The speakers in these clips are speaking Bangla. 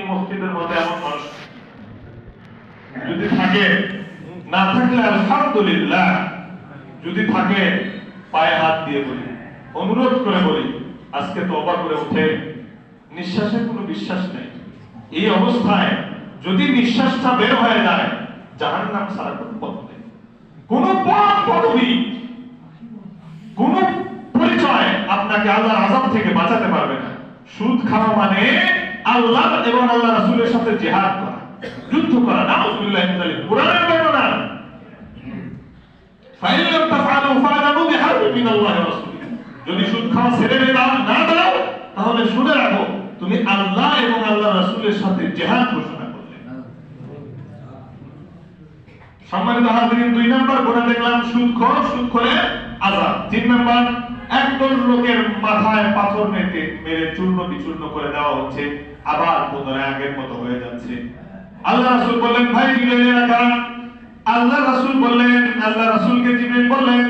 মসজিদের মধ্যে এমন মানুষ যদি থাকে, না থাকলে আলহামদুলিল্লাহ, যদি থাকে পায়ে হাত দিয়ে বলি, অনুরোধ করে বলি, আজকে তওবা করে উঠে। নিঃশ্বাসের কোনো বিশ্বাস নেই। এই অবস্থায় যদি নিঃশ্বাসটা বের হয়ে যায়, জাহান্নাম ছাড়া কোনো পথ নেই। কোন পথ পদবী, কোন পরিচয় আপনাকে আল্লাহর আযাব থেকে বাঁচাতে পারবে না। সুদ খাওয়া মানে আল্লাহ এবং আল্লাহ রাসূলের সাথে জিহাদ করা, যুদ্ধ করা। নাউযুবিল্লাহি মিন যালিক কুরআনের বর্ণনা। ফাইলাম তাফআলু ফাআলামু বিহারবিন মিনাল্লাহি ওয়া রাসূলিহি। যদি সুদ খাওয়া ছেড়ে দাও, না দাও, তাহলে শুনে রাখো তুমি আল্লাহ এবং আল্লাহ রাসূলের সাথে জিহাদ ঘোষণা করলে। সম্মানিত হাজিরিন, 2 নাম্বার গুনাহ দেখলাম সুদখোরের আযাব। 3 নাম্বার, একদল লোকের মাথায় পাথর মেরে চূর্ণ বিচূর্ণ করে দেওয়া হচ্ছে, আবার পুনরায় আগের মতো হয়ে যাচ্ছে। আল্লাহ রাসূল বললেন, ভাই জিবরাইল কারা? আল্লাহ রাসূল বললেন, আল্লাহ রাসূলকে জিবরাইল বললেন,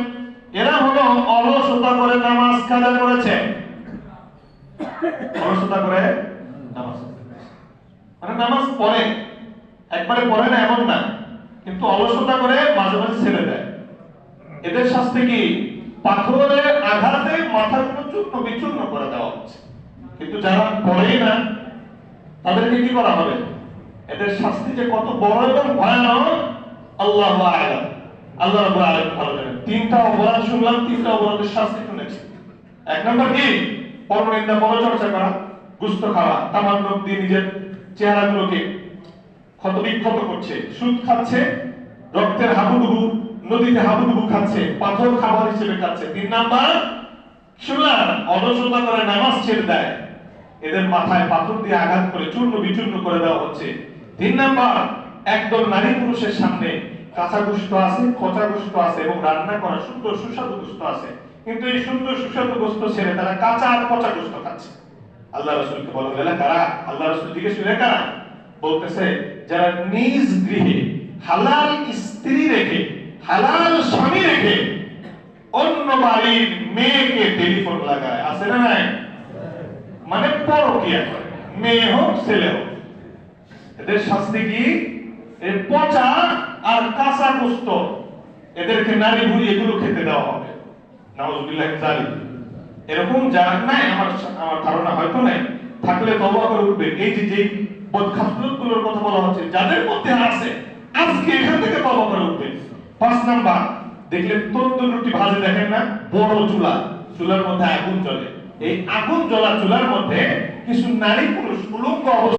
এরা হলো অলসতা করে নামাজ কাজা করেছে। অলসতা করে নামাজ, মানে নামাজ পড়ে, একবারে পড়ে না এমন না, কিন্তু অলসতা করে মাঝে মাঝে ছেড়ে দেয়। এদের শাস্তি কি? পাথরের আঘাতে মাথাগুলো চূর্ণ বিচূর্ণ করে দেওয়া হচ্ছে। কিন্তু যারা পড়েই না, তাদেরকে কি করা হবে? এদের শাস্তি যে কত বড় এবং ভয়ানক, আল্লাহু আ'লাম, আল্লাহ রাব্বুল আলামিন ভালো জানেন। 3টা অপরাধ শুনলাম, 3টা অপরাধের শাস্তি শুনেছি। 1 নাম্বার কি? পরনিন্দা, পরচর্চা করা, গুস্ত খাওয়া, তামান্নুক দিয়ে নিজের চেহারাগুলোকে ক্ষতবিক্ষত করছে, সুদ খাচ্ছে, রক্তের হাবুডুবু, নদীতে হাবুডুবু খাচ্ছে, পাথর খাবার হিসেবে খাচ্ছে। 3 নাম্বার শুনলাম, অলসতা করে নামাজ ছেড়ে দেয়। এদের মাথায় পাথর দিয়ে আঘাত করে চূর্ণ বিচূর্ণ করে দেওয়া হচ্ছে। 3 নাম্বার, একদল নারী পুরুষের সামনে কাঁচা গোশত আছে, পচা গোশত আছে এবং রান্না করা সুন্দর সুস্বাদু গোশত আছে, কিন্তু এই সুন্দর সুস্বাদু গোশত ছেড়ে তারা কাঁচা আর পচা গোশত খাচ্ছে। আল্লাহ রাসূলকে বলা গেল কারা? আল্লাহ রাসূল জিজ্ঞেস করলেন কারা? বলতেছে, যারা নিজ গৃহে হালাল স্ত্রী রেখে, হালাল স্বামী রেখে অন্য বাড়ির মেয়েকে টেলিফোন লাগায়, আছে না নাই? মানে পরকিয়া করে, মেয়ে হোক ছেলে হোক। এদের শাস্তি কি? এই পচা আর কাঁচা গোশত, এদেরকে নারী ভুড়ি এগুলো খেতে দেওয়া হবে। নাউযুবিল্লাহি মিন যালিক। এরকম যারা নাই, আমার ধারণা হয়তো নাই, থাকলে তওবা করে উঠবে। এই যে বদখাসলতগুলোর কথা বলা হচ্ছে, যাদের মধ্যে আছে, আজকে এখান থেকে তওবা করে উঠবে। 5 নাম্বার, দেখলে তন্দুর রুটি ভাজে, দেখেন না, বড় চুলা, চুলার মধ্যে আগুন জ্বলে। এই আগুন জ্বলা চুলার মধ্যে কিছু নারী পুরুষ উলঙ্গ